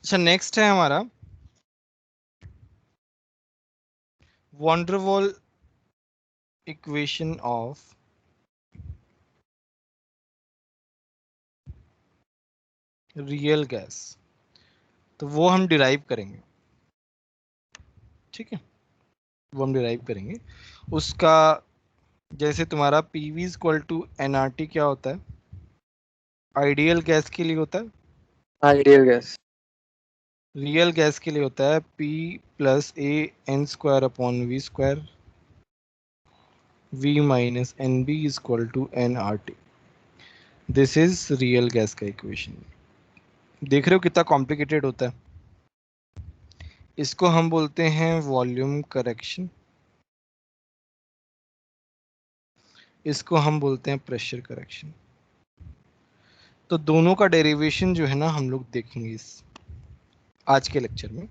अच्छा, नेक्स्ट है हमारा van der Waals equation of real gas. तो वो हम डिराइव करेंगे, ठीक है, वो हम डिराइव करेंगे उसका। जैसे तुम्हारा पीवी इक्वल टू एनआरटी क्या होता है, आइडियल गैस के लिए होता है, आइडियल गैस। रियल गैस के लिए होता है P plus a n square upon we square, V minus N b equal to n R T. This is real gas का इक्वेशन। देख रहे हो कितना कॉम्प्लिकेटेड होता है। इसको हम बोलते हैं वॉल्यूम करेक्शन, इसको हम बोलते हैं प्रेशर करेक्शन। तो दोनों का डेरिवेशन जो है ना हम लोग देखेंगे इस आज के लेक्चर में।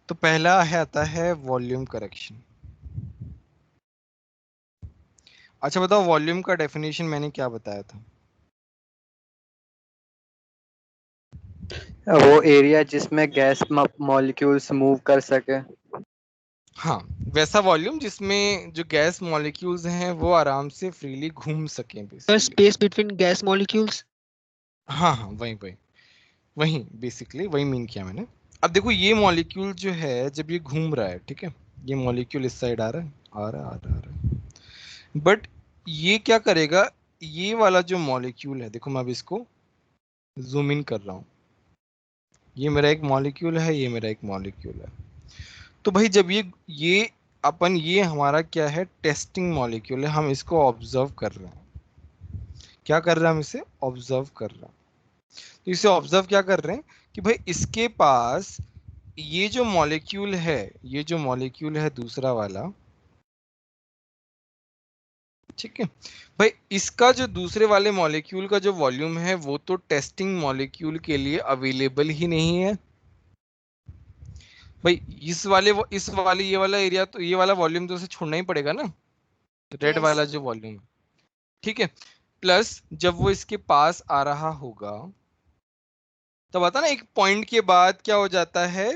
तो पहला है आता है वॉल्यूम करेक्शन। अच्छा बताओ, वॉल्यूम का डेफिनेशन मैंने क्या बताया था? वो एरिया जिसमें गैस मॉलिक्यूल्स मूव कर सके। हाँ, वैसा वॉल्यूम जिसमें जो गैस मॉलिक्यूल्स हैं वो आराम से फ्रीली घूम सकें sir basically. Space between gas molecules. हाँ हाँ, वही वही वही बेसिकली वही मीन किया मैंने। अब देखो ये मॉलिक्यूल जो है जब ये घूम रहा है, ठीक है, ये मॉलिक्यूल इस साइड आ रहा है, आ रहा है, आ रहा है, आ रहा है, बट ये क्या करेगा, ये वाला जो मॉलिक्यूल है, देखो मैं अब इसको जूम इन कर रहा हूँ, ये मेरा एक मॉलिक्यूल है, ये मेरा एक मॉलिक्यूल है। तो भाई जब ये अपन, ये हमारा क्या है, टेस्टिंग मॉलिक्यूल है, हम इसको ऑब्जर्व कर रहे हैं। क्या कर रहे हैं हम इसे ऑब्जर्व कर रहे हैं। तो इसे ऑब्जर्व क्या कर रहे हैं कि भाई इसके पास ये जो मॉलिक्यूल है, ये जो मॉलिक्यूल है दूसरा वाला, ठीक है, भाई इसका जो दूसरे वाले मॉलिक्यूल का जो वॉल्यूम है वो तो टेस्टिंग मॉलिक्यूल के लिए अवेलेबल ही नहीं है। भाई इस वाले ये वाला एरिया, तो ये वाला वॉल्यूम तो उसे छोड़ना ही पड़ेगा ना, रेड यस। वाला जो वॉल्यूम है, ठीक है। प्लस जब वो इसके पास आ रहा होगा, तब आता ना एक पॉइंट के बाद क्या हो जाता है,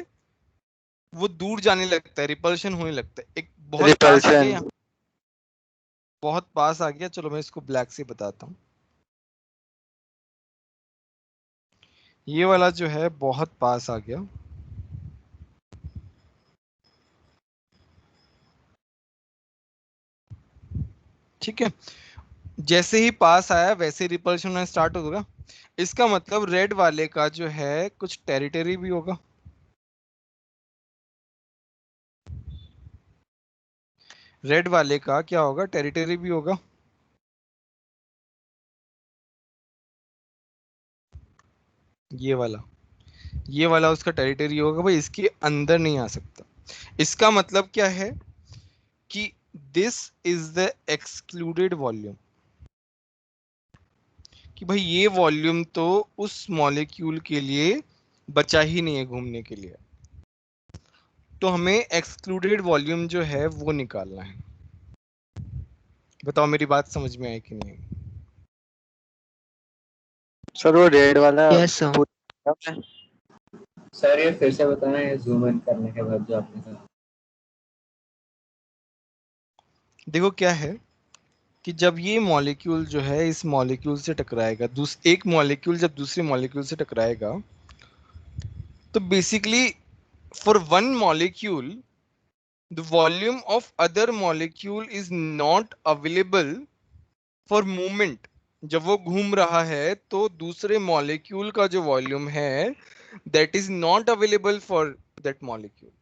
वो दूर जाने लगता है, रिपल्शन होने लगता है, एक बहुत पास आ रिपल्शन। गया, बहुत पास आ गया। चलो मैं इसको ब्लैक से बताता हूँ। ये वाला जो है बहुत पास आ गया, ठीक है। जैसे ही पास आया वैसे रिपल्शन होना स्टार्ट होगा। इसका मतलब रेड वाले का जो है कुछ टेरिटरी भी होगा, रेड वाले का क्या होगा, टेरिटरी भी होगा। ये वाला उसका टेरिटरी होगा, भाई इसके अंदर नहीं आ सकता। इसका मतलब क्या है कि this is the excluded volume, कि भाई ये वॉल्यूम तो उस मॉलिक्यूल के लिए बचा ही नहीं है घूमने के लिए। तो हमें एक्सक्लूडेड वॉल्यूम जो है वो निकालना है। बताओ मेरी बात समझ में आई कि नहीं? सर वो रेड वाला यस सर। पूरा। सर ये फिर से बताना, ये जूम इन करने के बाद जो आपने कहा। देखो क्या है कि जब ये मॉलिक्यूल जो है इस मॉलिक्यूल से टकराएगा, एक मॉलिक्यूल जब दूसरे मॉलिक्यूल से टकराएगा, तो basically for one molecule the volume of other molecule is not available for movement। जब वो घूम रहा है तो दूसरे मॉलिक्यूल का जो वॉल्यूम है that is not available for that molecule।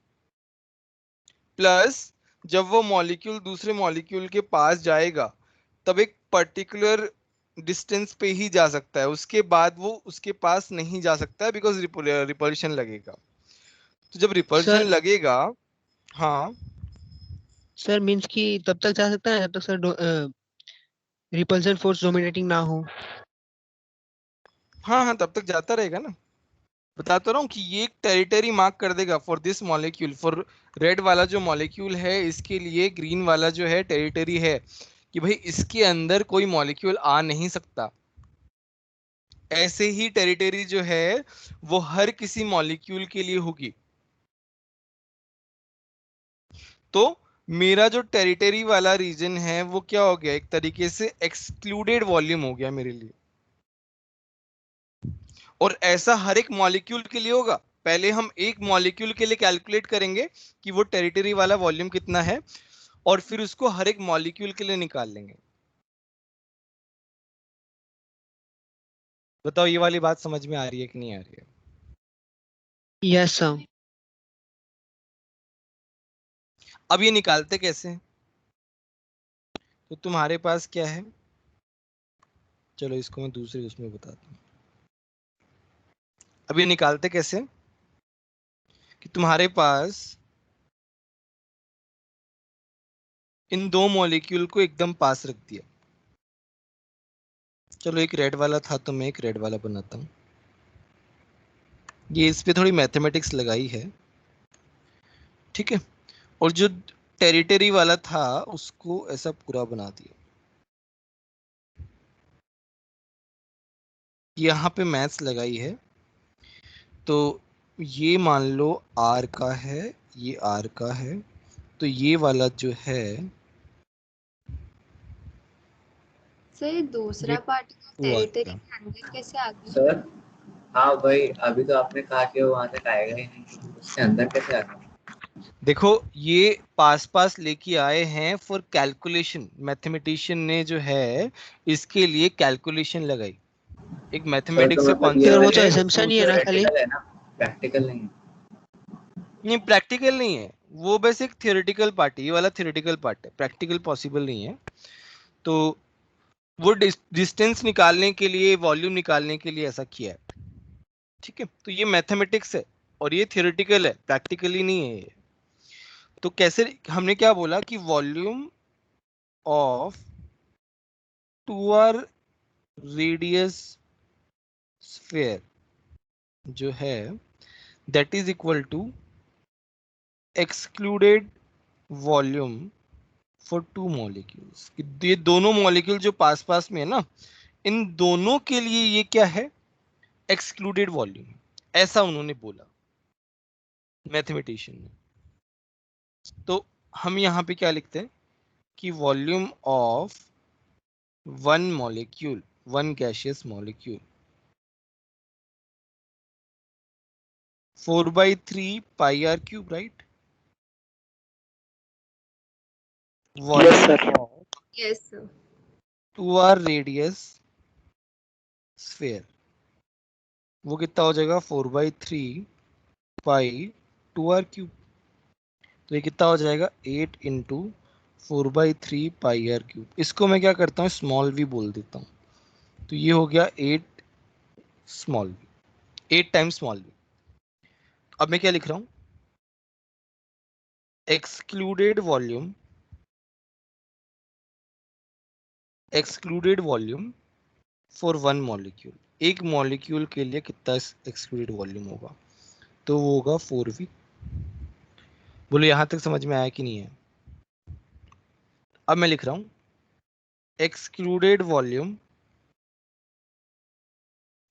Plus जब वो मॉलिक्यूल दूसरे मॉलिक्यूल के पास जाएगा तब एक पर्टिकुलर डिस्टेंस पे ही जा सकता है, उसके बाद वो उसके पास नहीं जा सकता है, बिकॉज रिपल्शन लगेगा। तो जब रिपल्शन सर लगेगा, हाँ सर मीन्स कि तब तक जा सकता है जब तक सर रिपल्सन फोर्स डोमिनेटिंग ना हो। हाँ हाँ, तब तक जाता रहेगा ना। बता तो रहा हूँ कि ये एक टेरिटरी मार्क कर देगा for this molecule, for red वाला जो मॉलिक्यूल है इसके लिए ग्रीन वाला जो है टेरिटरी है, कि भाई इसके अंदर कोई मॉलिक्यूल आ नहीं सकता। ऐसे ही टेरिटरी जो है वो हर किसी मॉलिक्यूल के लिए होगी। तो मेरा जो टेरिटरी वाला रीजन है वो क्या हो गया, एक तरीके से एक्सक्लूडेड वॉल्यूम हो गया मेरे लिए। और ऐसा हर एक मॉलिक्यूल के लिए होगा। पहले हम एक मॉलिक्यूल के लिए कैलकुलेट करेंगे कि वो टेरिटरी वाला वॉल्यूम कितना है, और फिर उसको हर एक मॉलिक्यूल के लिए निकाल लेंगे। बताओ ये वाली बात समझ में आ रही है कि नहीं आ रही है? Yes sir. अब ये निकालते कैसे हैं? तो तुम्हारे पास क्या है, चलो इसको मैं दूसरे उसमें बताता हूँ। अब ये निकालते कैसे कि तुम्हारे पास इन दो मॉलिक्यूल को एकदम पास रख दिया। चलो एक रेड वाला था तो मैं एक रेड वाला बनाता हूँ। ये इस पे थोड़ी मैथमेटिक्स लगाई है, ठीक है। और जो टेरिटरी वाला था उसको ऐसा पूरा बना दिया। यहाँ पे मैथ्स लगाई है। तो ये मान लो R का है, ये R का है, तो ये वाला जो है सर दूसरा ये पार्ट 2R टेरिटरी का। के अंदर कैसे आ गया? सर हाँ भाई, अभी तो आपने कहा कि वो वहां तक आएगा ही नहीं, उसके अंदर कैसे आ गया? देखो ये पास पास लेके आए हैं फॉर कैलकुलेशन। मैथमेटिशियन ने जो है इसके लिए कैलकुलेशन लगाई। एक सर मैथमेटिक्स तो का मतलब ये सर वो कॉन्सेप्ट तो है। assumption ही है ना खाली। थियोरेटिकल है ना, प्रैक्टिकल नहीं है। नहीं प्रैक्टिकल नहीं है, वो बस एक थियोरेटिकल पार्ट है। ये वाला थियोरेटिकल पार्ट है, प्रैक्टिकल पॉसिबल नहीं है। तो वो डिस्टेंस निकालने के लिए, वॉल्यूम निकालने के लिए ऐसा किया है, ठीक है। तो ये मैथमेटिक्स है और ये थियोरेटिकल है, प्रैक्टिकली नहीं है ये। तो कैसे, हमने क्या बोला कि volume of 2r radius sphere जो है that is equal to excluded volume for two molecules. ये दोनों मॉलिक्यूल जो पास पास में है ना, इन दोनों के लिए ये क्या है, एक्सक्लूडेड वॉल्यूम। ऐसा उन्होंने बोला मैथमेटिशियन ने। तो हम यहाँ पे क्या लिखते हैं कि volume of one molecule, one gaseous molecule 4/3 pi r cube, right. Yes volume sir. Of yes sir. 2r radius sphere, वो कितना हो जाएगा 4/3 पाई 2r क्यूब। तो ये कितना हो जाएगा 8 इंटू 4/3 पाई आर क्यूब। इसको मैं क्या करता हूँ, स्मॉल वी बोल देता हूँ। तो ये हो गया 8 small V, 8 times small V. अब मैं क्या लिख रहा हूँ, excluded volume, excluded volume for one molecule. एक मॉलिक्यूल के लिए कितना एक्सक्लूडेड वॉल्यूम होगा, तो वो होगा 4v। बोलो यहां तक समझ में आया कि नहीं है? अब मैं लिख रहा हूं excluded volume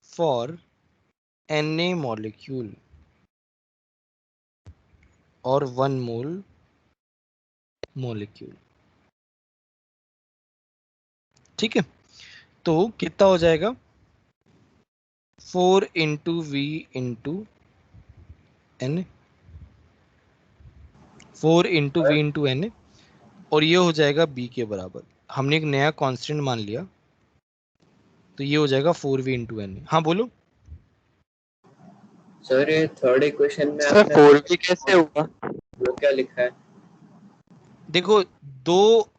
for Na molecule और 1 मोल मॉलिक्यूल, ठीक है। तो कितना हो जाएगा 4 into V into N, 4 into V into N, और ये हो जाएगा बी के बराबर। हमने एक नया कांस्टेंट मान लिया, तो ये हो जाएगा 4v इंटू एन। हाँ बोलो। सर ये थर्ड इक्वेशन में सर आपने 4v कैसे हुआ? वो क्या लिखा है? देखो दो,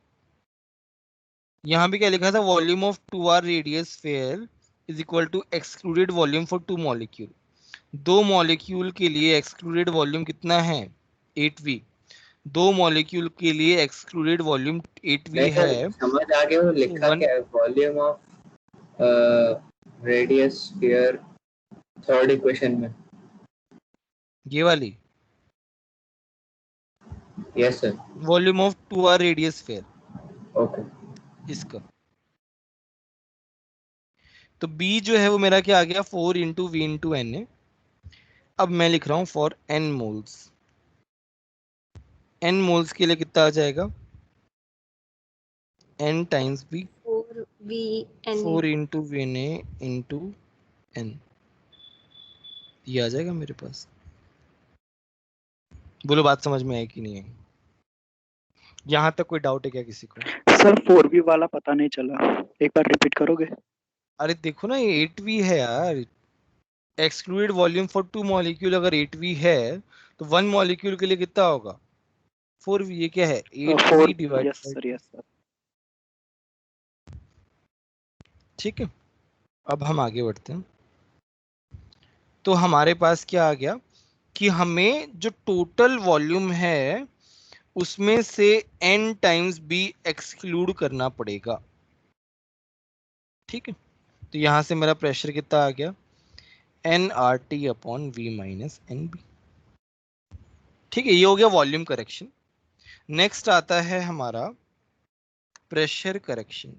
यहाँ भी क्या लिखा था, volume of 2r radius sphere is equal to excluded volume for two molecule. दो मॉलिक्यूल के लिए एक्सक्लूडेड वॉल्यूम कितना है 8v। दो मॉलिक्यूल के लिए एक्सक्लूडेड वॉल्यूम 8v नहीं है। सर, समझ आ गया, वो तो लिखा वन, क्या है? Volume of radius sphere third equation में। ये वाली yes sir. Volume of 2r radius sphere, okay. इसका तो B जो है वो मेरा क्या आ गया 4 इंटू वी इंटू एन है। अब मैं लिख रहा हूं for n moles, n moles के लिए कितना आ जाएगा n times b 4 VN 4 into V N A into n, ये आ जाएगा मेरे पास। बोलो बात समझ में आई कि नहीं आई? यहाँ तक कोई डाउट है क्या किसी को? सर 4V वाला पता नहीं चला, एक बार रिपीट करोगे? अरे देखो ना ये 8V है यार, एक्सक्लूडेड वॉल्यूम फॉर 2 मॉलिक्यूल अगर 8V है तो 1 मॉलिक्यूल के लिए कितना होगा 4V। ये क्या है 8V 4, divide yes by sir, 2। Yes sir. ठीक है, अब हम आगे बढ़ते हैं। तो हमारे पास क्या आ गया कि हमें जो टोटल वॉल्यूम है उसमें से n टाइम्स b एक्सक्लूड करना पड़ेगा। ठीक है, तो यहां से मेरा प्रेशर कितना आ गया nRT upon v minus nb। ठीक है, ये हो गया वॉल्यूम करेक्शन। नेक्स्ट आता है हमारा प्रेशर करेक्शन।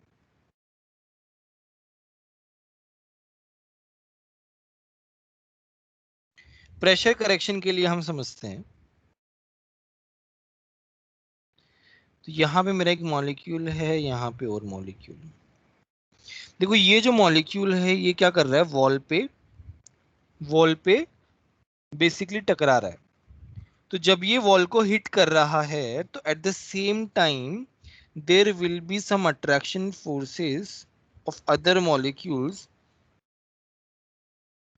प्रेशर करेक्शन के लिए हम समझते हैं, तो यहां पे मेरा एक मॉलिक्यूल है, यहां पे और मॉलिक्यूल। देखो ये जो मॉलिक्यूल है ये क्या कर रहा है वॉल पे बेसिकली टकरा रहा है। तो जब ये वॉल को हिट कर रहा है तो at the same time there will be some attraction forces of other molecules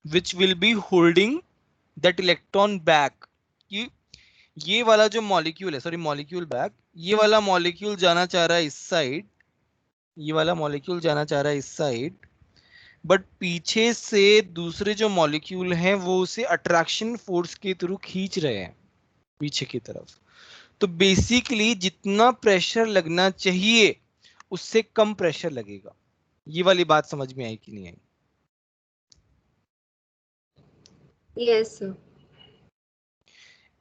which will be holding that electron back। कि ये वाला जो मॉलिक्यूल है, सॉरी मॉलिक्यूल बैक, ये वाला मॉलिक्यूल जाना चाह रहा है इस साइड, ये वाला मॉलिक्यूल जाना चाह रहा है इस साइड, बट पीछे से दूसरे जो मॉलिक्यूल हैं वो उसे अट्रैक्शन फोर्स के थ्रू खींच रहे हैं पीछे की तरफ। तो बेसिकली जितना प्रेशर लगना चाहिए उससे कम प्रेशर लगेगा। ये वाली बात समझ में आई कि नहीं आई? Yes sir.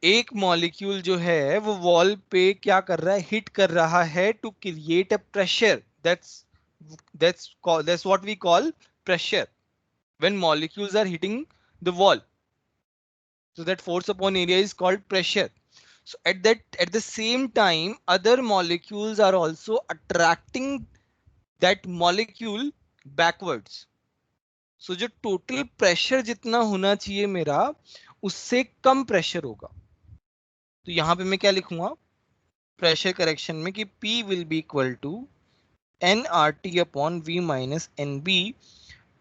एक मॉलिक्यूल जो है वो वॉल पे क्या कर रहा है हिट कर रहा है to create a pressure. that's what we call pressure when molecules are hitting the wall, so that force upon area is called pressure. So at the same time other molecules are also attracting that molecule backwards. So जो total pressure जितना होना चाहिए मेरा उससे कम pressure होगा। तो यहां पे मैं क्या लिखूंगा प्रेशर करेक्शन में कि P will be equal to nRT upon V minus NB,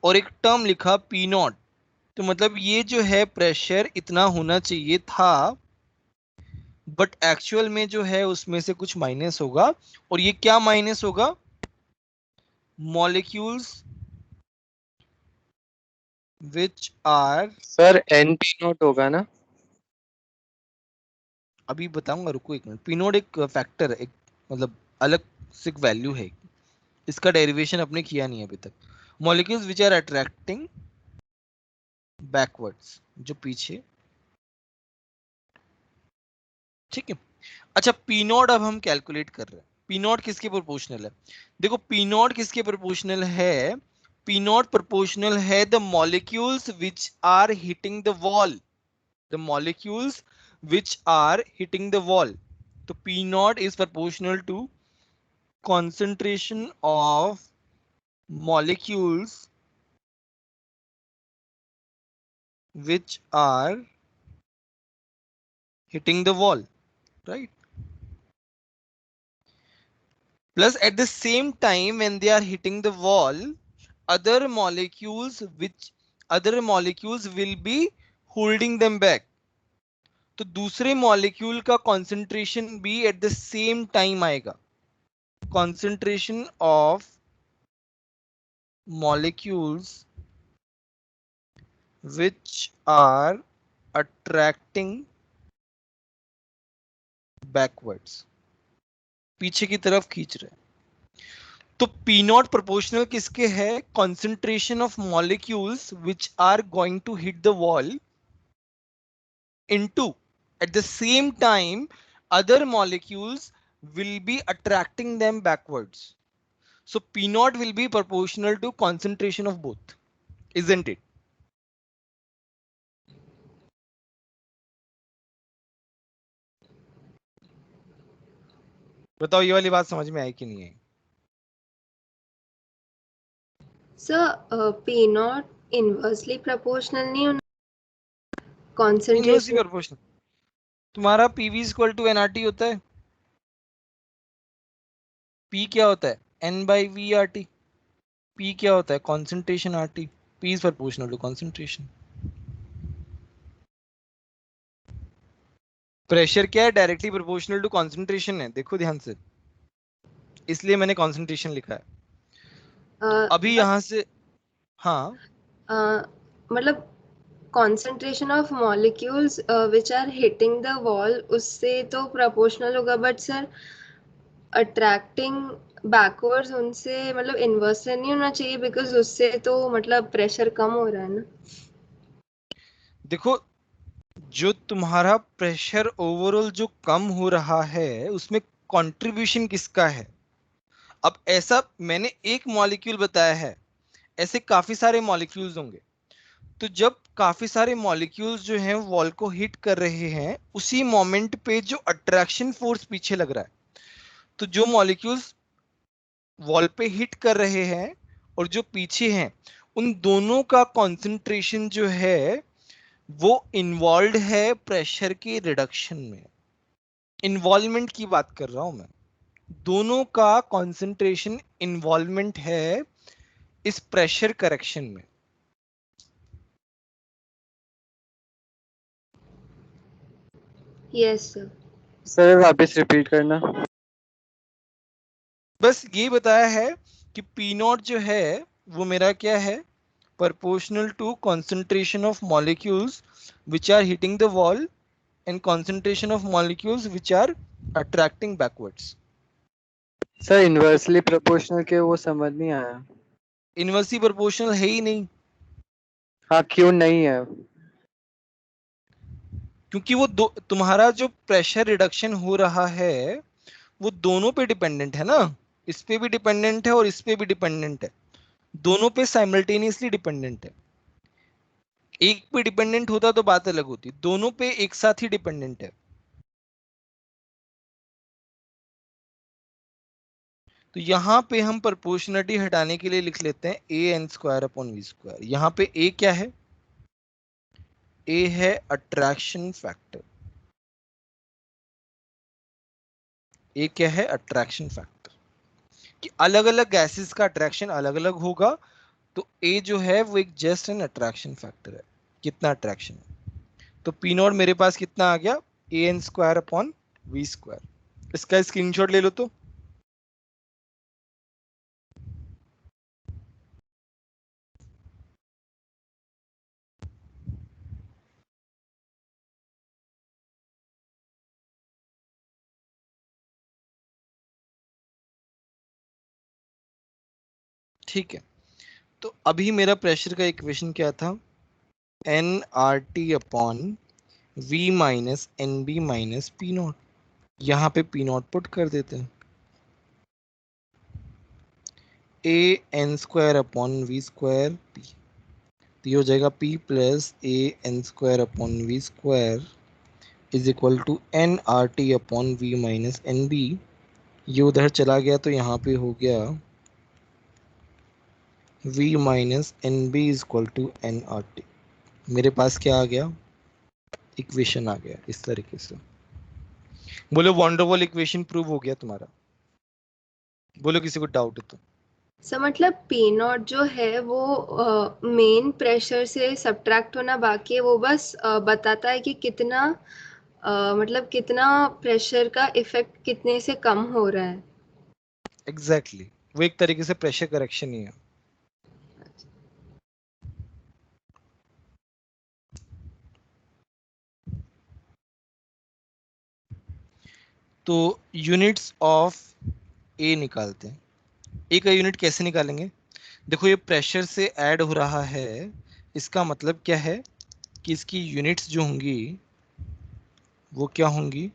और एक टर्म लिखा P नॉट। तो मतलब ये जो है प्रेशर इतना होना चाहिए था बट एक्चुअल में जो है उसमें से कुछ माइनस होगा। और ये क्या माइनस होगा molecules which are, sir NP naught होगा ना? अभी बताऊंगा रुको एक मिनट। P नोट एक फैक्टर है, एक मतलब अलग से वैल्यू है, इसका डेरिवेशन अपने किया नहीं अभी तक। Molecules which are attracting backwards, जो पीछे। ठीक है, अच्छा पी नॉट अब हम कैलकुलेट कर रहे हैं। पी नॉट किसके प्रोपोर्शनल है? देखो पी नॉट किसके प्रोपोर्शनल है, पी नॉट प्रोपोर्शनल है the molecules which are hitting the wall, the molecules which are hitting the wall. तो P not is proportional to concentration of molecules which are hitting the wall, right? Plus at the same time when they are hitting the wall, other molecules will be holding them back। तो दूसरे molecule का concentration भी eight the same time आएगा। Concentration of molecules which are attracting backwards, पीछे की तरफ खींच रहे हैं। तो पी नॉट प्रोपोर्शनल किसके है concentration of molecules which are going to hit the wall into at the same time other molecules will be attracting them backwards. So P naught will be proportional to concentration of both, isn't it? बताओ ये वाली बात समझ में आई कि नहीं आई? Sir, P naught inversely proportional नहीं होना इनवर्सली concentration. प्रोपोर्शनल. तुम्हारा PV इक्वल टू NRT होता है. P क्या होता है? N by V RT. P क्या होता है? Concentration RT. P is proportional to concentration. Pressure क्या है? डायरेक्टली प्रोपोर्शनल टू कंसंट्रेशन है. देखो ध्यान से, इसलिए मैंने कंसंट्रेशन लिखा है. अभी यहाँ से हाँ मतलब concentration of molecules which are hitting the wall उससे तो proportional होगा, but sir attracting backwards उनसे मतलब inverse से नहीं होना चाहिए, because उससे तो मतलब pressure कम हो रहा है ना. देखो, जो तुम्हारा प्रेशर ओवरऑल जो कम हो रहा है उसमें कंट्रीब्यूशन किसका है? अब ऐसा मैंने एक मॉलिक्यूल बताया है, ऐसे काफी सारे मॉलिक्यूल्स होंगे. तो जब काफी सारे मॉलिक्यूल्स जो हैं वॉल को हिट कर रहे हैं, उसी मोमेंट पे जो अट्रैक्शन फोर्स पीछे लग रहा है, तो जो मॉलिक्यूल्स वॉल पे हिट कर रहे हैं और जो पीछे हैं, उन दोनों का कंसंट्रेशन जो है वो इन्वॉल्व है प्रेशर के रिडक्शन में. इन्वॉल्वमेंट की बात कर रहा हूं मैं. दोनों का कंसंट्रेशन इन्वॉल्वमेंट है इस प्रेशर करेक्शन में. Yes sir. सर वापस रिपीट करना. बस ये बताया है कि पी नॉट जो है वो मेरा क्या है? proportional to concentration of molecules which are hitting the wall and concentration of molecules which are attracting backwards. Sir inversely proportional के वो समझ नहीं आया. इनवर्सली प्रोपोर्शनल है ही नहीं, हाँ क्यों नहीं है? क्योंकि वो तुम्हारा जो प्रेशर रिडक्शन हो रहा है वो दोनों पे डिपेंडेंट है ना. इस पे भी डिपेंडेंट है और इस पे भी डिपेंडेंट है. दोनों पे साइमल्टेनियसली डिपेंडेंट है. एक पे डिपेंडेंट होता तो बात अलग होती, दोनों पे एक साथ ही डिपेंडेंट है. तो यहाँ पे हम प्रोपोर्शनलिटी हटाने के लिए लिख लेते हैं a n square upon we square. यहाँ पे ए क्या है? ए है अट्रैक्शन फैक्टर. ए क्या है? Attraction factor. कि अलग अलग गैसेस का अट्रैक्शन अलग अलग होगा, तो ए जो है वो एक जस्ट एन अट्रैक्शन फैक्टर है. कितना अट्रैक्शन है? तो पी नॉट मेरे पास कितना आ गया? A n square upon we square. इसका स्क्रीनशॉट ले लो तो. ठीक है, तो अभी मेरा प्रेशर का इक्वेशन क्या था? N R T upon V minus N b minus P not. यहाँ पे पी नॉट पुट कर देते हैं. A n square upon we square P. तो ये हो जाएगा P plus a n square upon we square is equal to n R T upon V minus N b. ये उधर चला गया तो यहाँ पे हो गया V minus N b is equal to n R T. मेरे पास क्या आ गया? इक्वेशन आ गया इस तरीके से. बोलो वंडरवॉल इक्वेशन प्रूव हो गया तुम्हारा. बोलो किसी को डाउट है तो. सर मतलब P नॉट जो है वो मेन प्रेशर से सब्ट्रैक्ट होना बाकी है, वो बस बताता है कि कितना मतलब कितना प्रेशर का इफेक्ट कितने से कम हो रहा है. एग्जैक्टली वो एक तरीके से प्रेशर करेक्शन ही है. तो यूनिट्स ऑफ ए निकालते हैं. ए का यूनिट कैसे निकालेंगे? देखो ये प्रेशर से ऐड हो रहा है, इसका मतलब क्या है कि इसकी यूनिट्स जो होंगी वो क्या होंगी?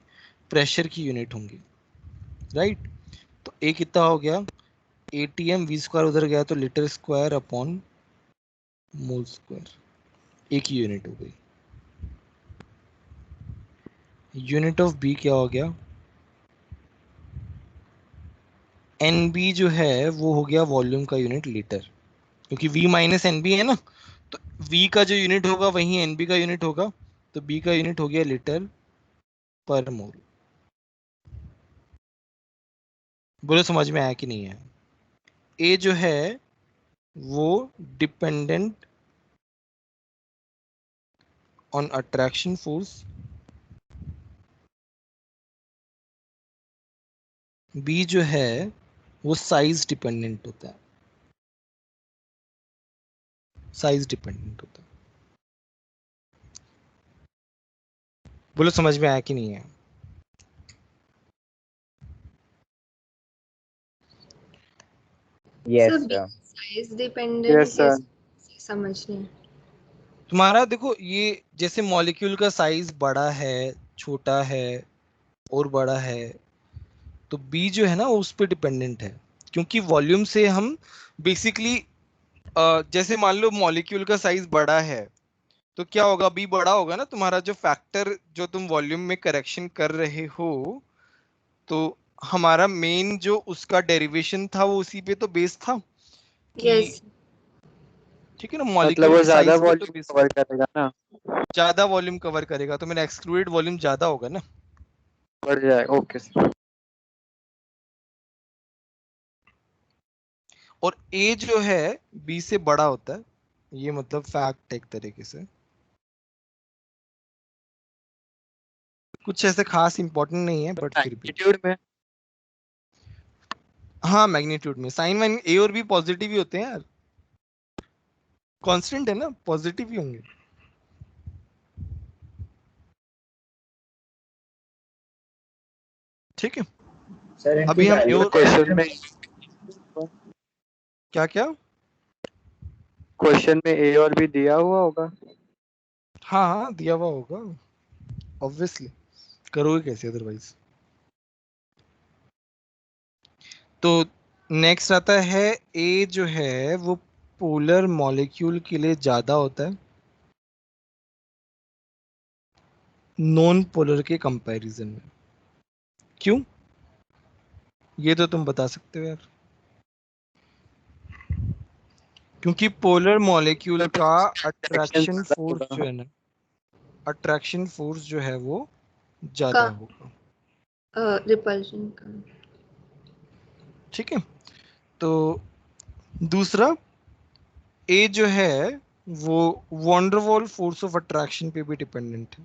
प्रेशर की यूनिट होंगी, राइट? तो ए कितना हो गया? ATM V स्क्वायर उधर गया तो litre square upon mole square, एक ही यूनिट हो गई। यूनिट ऑफ बी क्या हो गया, NB जो है वो हो गया वॉल्यूम का यूनिट लीटर, क्योंकि V माइनस NB है ना, तो V का जो यूनिट होगा वही NB का यूनिट होगा, तो B का यूनिट हो गया लीटर पर मोल। बोलो समझ में आया कि नहीं है। A जो है वो dependent on attraction force, B जो है वो साइज डिपेंडेंट होता है, साइज डिपेंडेंट होता है। बोलो समझ में आया कि नहीं है। Yes, sir sir. Size dependent yes sir. कैसे समझने? तुम्हारा देखो ये जैसे मॉलिक्यूल का साइज बड़ा है, छोटा है और बड़ा है, तो बी जो है ना वो उस पर डिपेंडेंट है, क्योंकि वॉल्यूम से हम बेसिकली जैसे मान लो मॉलिक्यूल का साइज बड़ा है तो क्या होगा, बी बड़ा होगा ना, तुम्हारा जो फैक्टर जो तुम वॉल्यूम में करेक्शन कर रहे हो, तो हमारा मेन जो उसका डेरिवेशन था वो उसी पे तो बेस था कि यस। ठीक है ना, मतलब मॉलिक्यूल वो की ज्यादा साइज पे तो वॉल्यूम बेस कवर करेगा ना, ज्यादा वॉल्यूम कवर करेगा, तो मेरा एक्सक्लूडेड वॉल्यूम ज्यादा होगा ना। बढ़ जाएगा। Okay sir. और ए जो है बी से बड़ा होता है, ये मतलब फैक्ट एक तरीके से, कुछ ऐसे खास इंपॉर्टेंट नहीं है बट फिर भी। मैग्नीट्यूड में हाँ मैग्नीट्यूड में साइन वाइन ए और बी पॉजिटिव ही होते हैं यार, कांस्टेंट है ना, पॉजिटिव ही होंगे। ठीक है, सर इनकी अभी हम ए वैल्यू और क्वेश्चन में क्या क्या, क्वेश्चन में ए और बी दिया हुआ होगा। हाँ हाँ दिया हुआ होगा ऑब्वियसली, करोगे कैसे अदरवाइज। तो नेक्स्ट आता है ए जो है वो पोलर मॉलिक्यूल के लिए ज्यादा होता है नॉन पोलर के कंपैरिजन में। क्यों, ये तो तुम बता सकते हो यार। क्योंकि पोलर मॉलिक्यूल का Attraction अट्रैक्शन ज्यादा फोर्स होगा। जो है ना, अट्रैक्शन फोर्स जो है वो का ज्यादा होगा। रिपल्शन का। ठीक है, तो दूसरा ए जो है वो वॉन्डरवॉल फोर्स ऑफ अट्रैक्शन पे भी डिपेंडेंट है।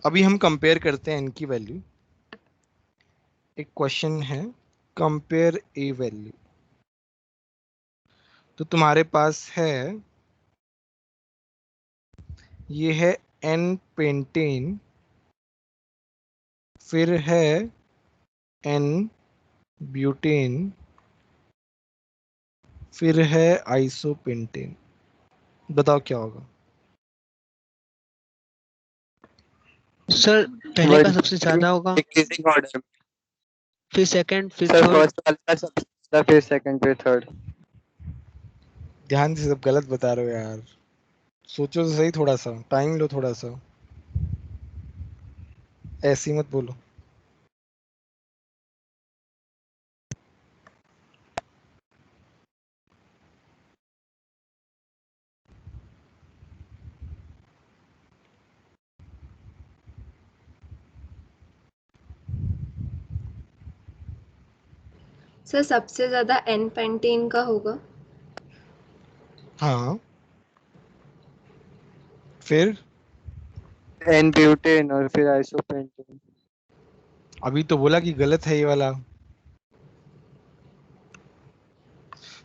अभी हम कंपेयर करते हैं इनकी वैल्यू। एक क्वेश्चन है कंपेयर ए वैल्यू, तो तुम्हारे पास है, ये है एन पेंटेन, फिर है एन ब्यूटेन, फिर है आइसोपेंटेन। बताओ क्या होगा। सर पहले का सबसे ज्यादा होगा, डिक्रीजिंग ऑर्डर। फिर सेकंड, फिर सर थर्ड। फर्स्ट वाला सबसे ज्यादा, फिर सेकंड, फिर थर्ड। ध्यान से, सब गलत बता रहे हो यार, सोचो तो सही, थोड़ा सा टाइम लो, थोड़ा सा ऐसी मत बोलो। सर सबसे ज्यादा एन पेंटेन का होगा। हाँ फिर एन ब्यूटेन और फिर आइसोपेंटेन। अभी तो बोला कि गलत है ये वाला।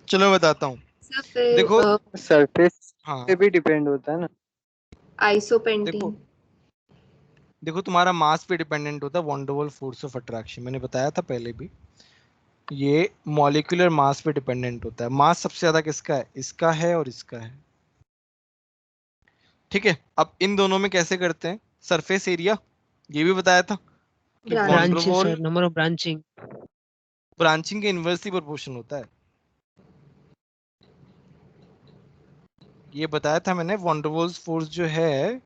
चलो बताता हूँ, सर फिर देखो, सरफेस पे हाँ भी डिपेंड होता है ना। देखो, आइसोपेंटेन। देखो तुम्हारा मास पे डिपेंडेंट होता है वॉन्डरवॉल फोर्स ऑफ अट्रैक्शन, मैंने बताया था पहले भी, ये मॉलिक्यूलर मास पे डिपेंडेंट होता है। मास सबसे ज्यादा किसका है, इसका है और इसका है। ठीक है, अब इन दोनों में कैसे करते हैं, सरफेस एरिया ये भी बताया था कि Branch. वॉन branches wall sir, number of branching. Branching के इनवर्सली प्रोपोर्शन होता है, ये बताया था मैंने। वॉन वॉल्स फोर्स जो है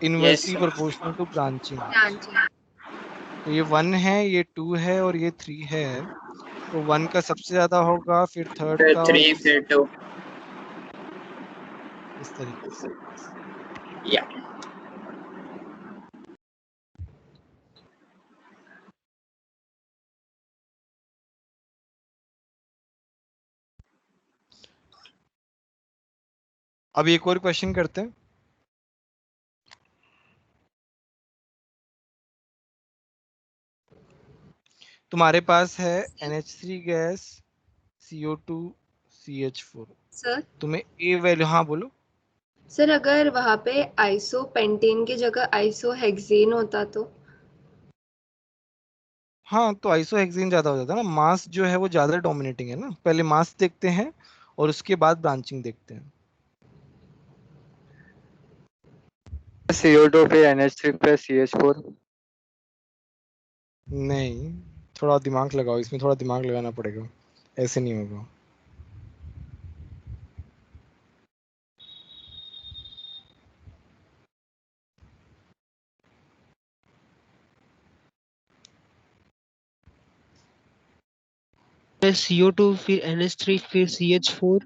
inversely sir. Proportional to branching. Branching. तो ये 1 है, ये 2 है और ये 3 है, तो 1 का सबसे ज्यादा होगा, फिर थर्ड फिर का और 3 फिर 2 इस तरीके से। या अब एक और क्वेश्चन करते हैं। तुम्हारे पास है NH3 gas, CO2, CH4, sir तुम्हें ए वैल्यू, हाँ बोलो। सर अगर वहाँ पे आइसोपेंटेन की जगह आइसोहेक्सेन होता तो? हाँ तो आइसोहेक्सेन ज्यादा हो जाता है ना, मास जो है वो ज्यादा डोमिनेटिंग है ना, पहले मास देखते हैं और उसके बाद ब्रांचिंग देखते हैं। CO2 फिर NH3 प्लस CH4। नहीं, थोड़ा दिमाग लगाओ, इसमें थोड़ा दिमाग लगाना पड़ेगा, ऐसे नहीं होगा। CO2 फिर NH3 फिर CH4।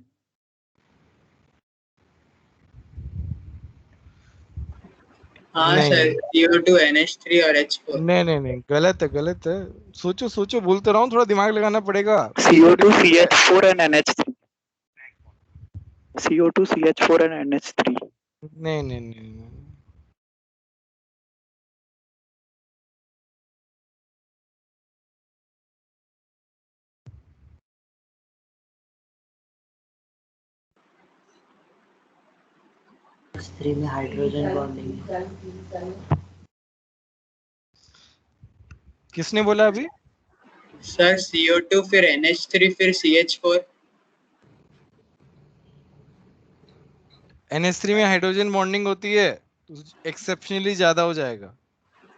हाँ नहीं सर, CO2 NH3 और H4। नहीं नहीं नहीं, गलत है गलत है। सोचो सोचो, बोलते रहो, थोड़ा दिमाग लगाना पड़ेगा। CO2 CH4 and NH3। CO2 CH4 and NH3। नहीं नहीं नहीं नहीं। NH3 में हाइड्रोजन बॉन्डिंग। किसने बोला अभी? सर CO2 फिर NH3 फिर CH4। NH3 में हाइड्रोजन बॉन्डिंग होती है तो एक्सेप्शनली ज्यादा हो जाएगा,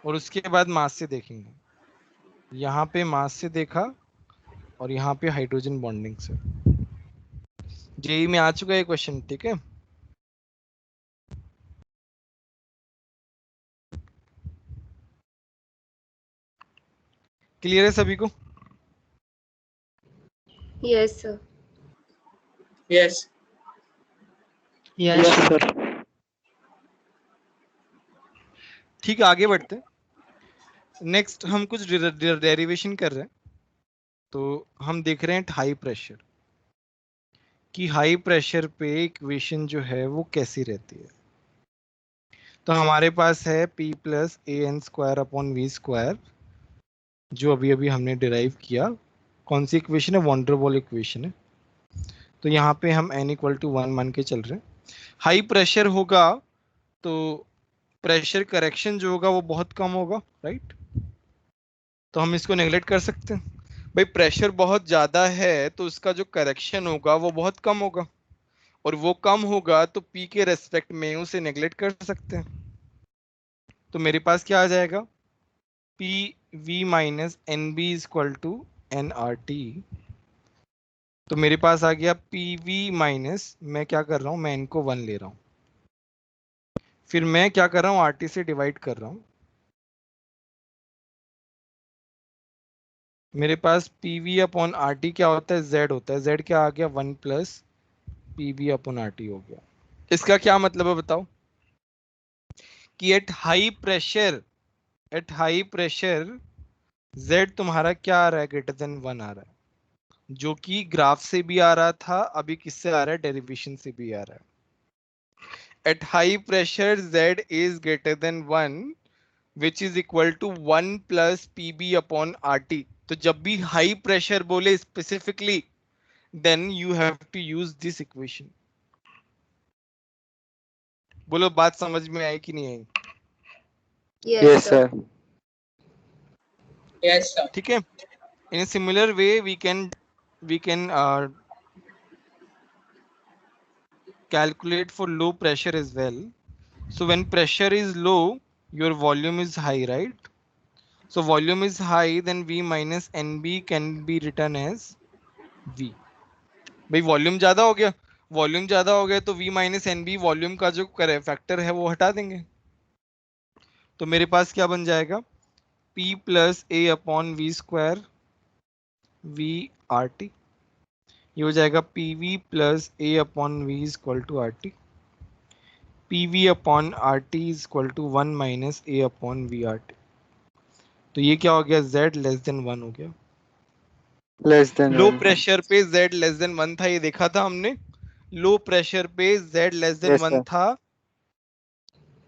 और उसके बाद मास से देखेंगे। यहाँ पे मास से देखा और यहाँ पे हाइड्रोजन बॉन्डिंग से। जेई में आ चुका है क्वेश्चन, ठीक है। क्लियर है सभी को? Yes sir. Yes yes yes sir. ठीक है, आगे बढ़ते हैं। नेक्स्ट हम कुछ डेरिवेशन कर रहे हैं। तो हम देख रहे हैं हाई प्रेशर, कि हाई प्रेशर पे इक्वेशन जो है वो कैसी रहती है। तो हमारे पास है P प्लस AN² / V², जो अभी अभी हमने डिराइव किया। कौन सी इक्वेशन है? वॉन डेर वाल इक्वेशन है। तो यहाँ पे हम n=1 मान के चल रहे हैं। हाई प्रेशर होगा तो प्रेशर करेक्शन जो होगा वो बहुत कम होगा, राइट। तो हम इसको नेगलेक्ट कर सकते हैं। भाई प्रेशर बहुत ज्यादा है तो उसका जो करेक्शन होगा वो बहुत कम होगा, और वो कम होगा तो P के रेस्पेक्ट में उसे नेगलेक्ट कर सकते हैं। तो मेरे पास क्या आ जाएगा? PV minus NB = nRT। तो मेरे पास आ गया PV माइनस, मैं क्या कर रहा हूं, मैं n को 1 ले रहा हूं, फिर मैं क्या कर रहा हूं, RT से डिवाइड कर रहा हूं। मेरे पास PV/RT क्या होता है? Z होता है। Z क्या आ गया? 1 प्लस PV/RT हो गया। इसका क्या मतलब है बताओ? कि एट हाई प्रेशर Z तुम्हारा क्या आ रहा है? ग्रेटर देन 1 आ रहा है, जो कि ग्राफ से भी आ रहा था, अभी किससे आ रहा है? डेरिवेशन से भी आ रहा है। At high pressure Z is greater than 1, which is equal to 1 plus PB/RT। तो जब भी हाई प्रेशर बोले specifically, then you have to use this equation। बोलो बात समझ में आई कि नहीं आई? Yes sir. Sir. Yes sir. ठीक है। In a similar way we can calculate for low pressure as well। So when pressure is low, your volume is high, right? So volume is high, then V minus NB can be written as V. भाई volume ज्यादा हो गया, volume ज्यादा हो गया तो V minus N B volume का जो फैक्टर है वो हटा देंगे, तो मेरे पास क्या बन जाएगा, P plus A upon we square V R T, ये हो जाएगा P V plus A upon V is equal to R T, P V upon R T is equal to 1 minus A upon V R T. तो ये क्या हो गया, Z less than 1 हो गया। Less than low 1। प्रेशर पे Z less than 1 था, ये देखा था हमने। लो प्रेशर पे Z less than yes 1 sir. था,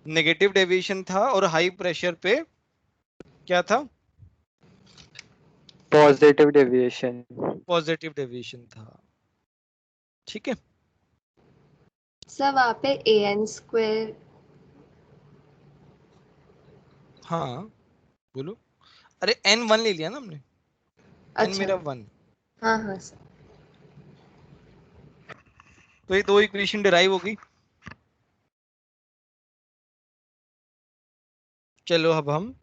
नेगेटिव डेविएशन था, और हाई प्रेशर पे क्या था, पॉजिटिव डेविएशन। पॉजिटिव डेविएशन था। ठीक है, सर वहाँ पे an² हाँ बोलो। अरे n1 ले लिया ना हमने, n अच्छा, मेरा 1, हाँ हाँ सर। तो ये दो इक्वेशन डिराइव हो गई। चलो अब हम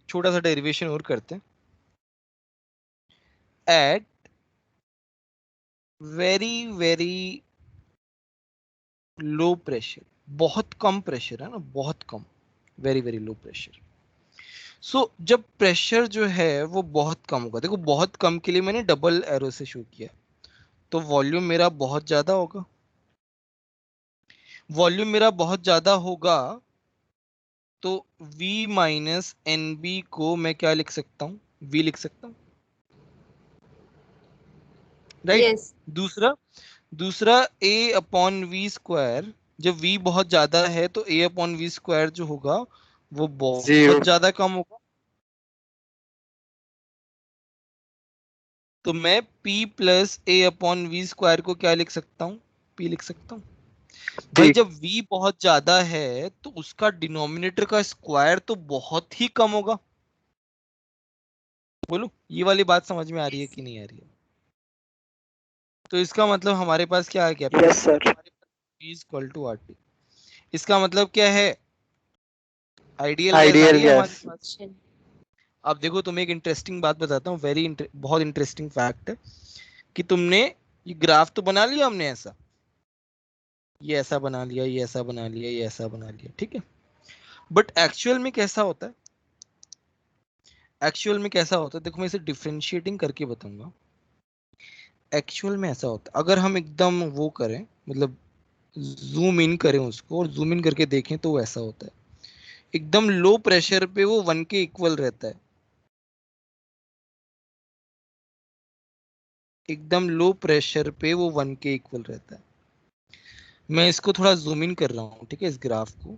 छोटा सा डेरिवेशन और करते हैं। At very very low pressure, बहुत कम प्रेशर है ना, बहुत कम, very very low pressure. So जब प्रेशर जो है वो बहुत कम होगा, देखो बहुत कम के लिए मैंने डबल एरो से शो किया, तो वॉल्यूम मेरा बहुत ज्यादा होगा, वॉल्यूम मेरा बहुत ज्यादा होगा, तो V माइनस एन बी को मैं क्या लिख सकता हूँ, V लिख सकता हूँ, राइट। यस। दूसरा दूसरा A अपॉन वी स्क्वायर, जब V बहुत ज्यादा है तो A अपॉन वी स्क्वायर जो होगा वो बहुत 0। ज्यादा कम होगा, तो मैं P plus A upon we square को क्या लिख सकता हूँ, P लिख सकता हूँ। भाई ठीक। जब V बहुत ज्यादा है तो उसका डिनोमिनेटर का स्क्वायर तो बहुत ही कम होगा। बोलो ये वाली बात समझ में आ रही है कि नहीं आ रही है। तो इसका मतलब हमारे पास क्या आ गया, yes sir. P equal to R T. इसका मतलब क्या है, आइडियल गैस आ आइडियल रही है हमारे गैस। पास। अब देखो तुम्हें एक इंटरेस्टिंग बात बताता हूँ, बहुत इंटरेस्टिंग फैक्ट है कि तुमने ये ग्राफ तो बना लिया हमने ऐसा, ये ऐसा बना लिया, ये ऐसा बना लिया, ये ऐसा बना लिया, ठीक है। बट एक्चुअल में कैसा होता है, एक्चुअल में कैसा होता है, देखो मैं इसे डिफरेंशिएटिंग करके बताऊंगा। एक्चुअल में ऐसा होता है, अगर हम एकदम वो करें, मतलब जूम इन करें उसको और जूम इन करके देखें तो वो ऐसा होता है, एकदम लो प्रेशर पे वो 1 के इक्वल रहता है, एकदम लो प्रेशर पे वो 1 के इक्वल रहता है। मैं इसको थोड़ा जूम इन कर रहा हूँ, ठीक है, इस ग्राफ को,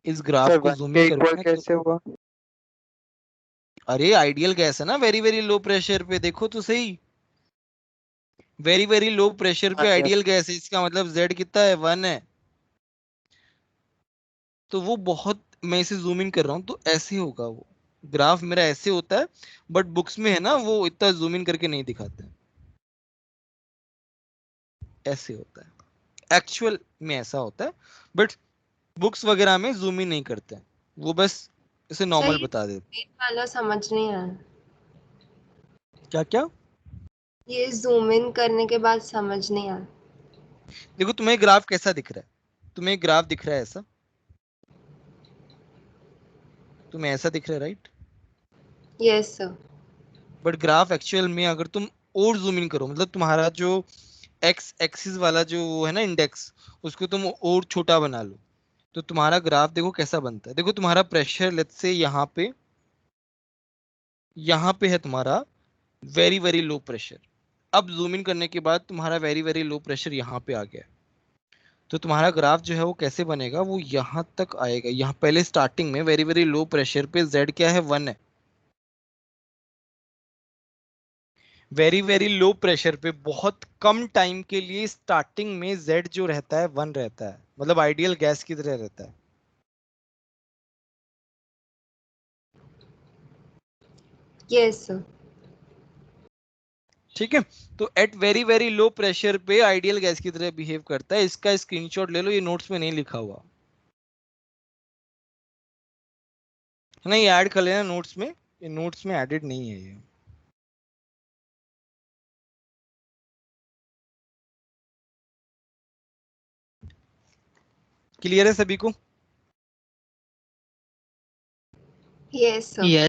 इस ग्राफ सर को 1 जूम इन के करूंगा इक्वल ना तो, कैसे हुआ? अरे आइडियल गैस है ना, वेरी वेरी लो प्रेशर पे, देखो तो सही, वेरी वेरी लो प्रेशर हाँ पे यस। आइडियल गैस है, इसका मतलब Z कितना है, 1 है। तो वो बहुत, मैं इसे जूम इन कर रहा हूँ तो ऐसे होगा वो ग्राफ मेरा, ऐसे होता है। बट बुक्स में है ना वो इतना जूम इन करके नहीं दिखाते हैं, ऐसे होता है, एक्चुअल में ऐसा होता है। बट बुक्स वगैरह में जूम इन नहीं करते हैं, वो बस इसे सर नॉर्मल ये बता देते स्क्रीन वाला समझ नहीं आया, हैं। क्या क्या, ये जूम इन करने के बाद समझ नहीं आया। देखो तुम्हें ग्राफ कैसा दिख रहा है, तुम्हें ग्राफ दिख रहा है ऐसा, तुम्हें ऐसा दिख रहा है, right. Yes sir. But graph actual में अगर तुम और जूम इन करो, मतलब तुम्हारा जो एक्स एक्सिस वाला जो वो है ना इंडेक्स, उसको तुम और छोटा बना लो, तो तुम्हारा ग्राफ देखो कैसा बनता है। देखो तुम्हारा प्रेशर लेट्स से यहाँ पे है तुम्हारा वेरी वेरी लो प्रेशर, अब जूम इन करने के बाद तुम्हारा वेरी वेरी लो प्रेशर यहाँ पे आ गया है। तो तुम्हारा ग्राफ जो है वो कैसे बनेगा, वो यहाँ तक आएगा, यहाँ पहले स्टार्टिंग में वेरी वेरी लो प्रेशर पे Z क्या है, 1 है। वेरी वेरी लो प्रेशर पे बहुत कम टाइम के लिए स्टार्टिंग में Z जो रहता है 1 रहता है, मतलब आइडियल गैस की तरह रहता है। Yes sir. ठीक है, तो at very very low pressure पे आइडियल गैस की तरह बिहेव करता है। इसका स्क्रीनशॉट ले लो, ये नोट्स में नहीं लिखा हुआ है ना, ये ऐड कर लेना नोट्स में, ये नोट्स में एडेड नहीं है ये। क्लियर है सभी को? Yes, sir. Yes.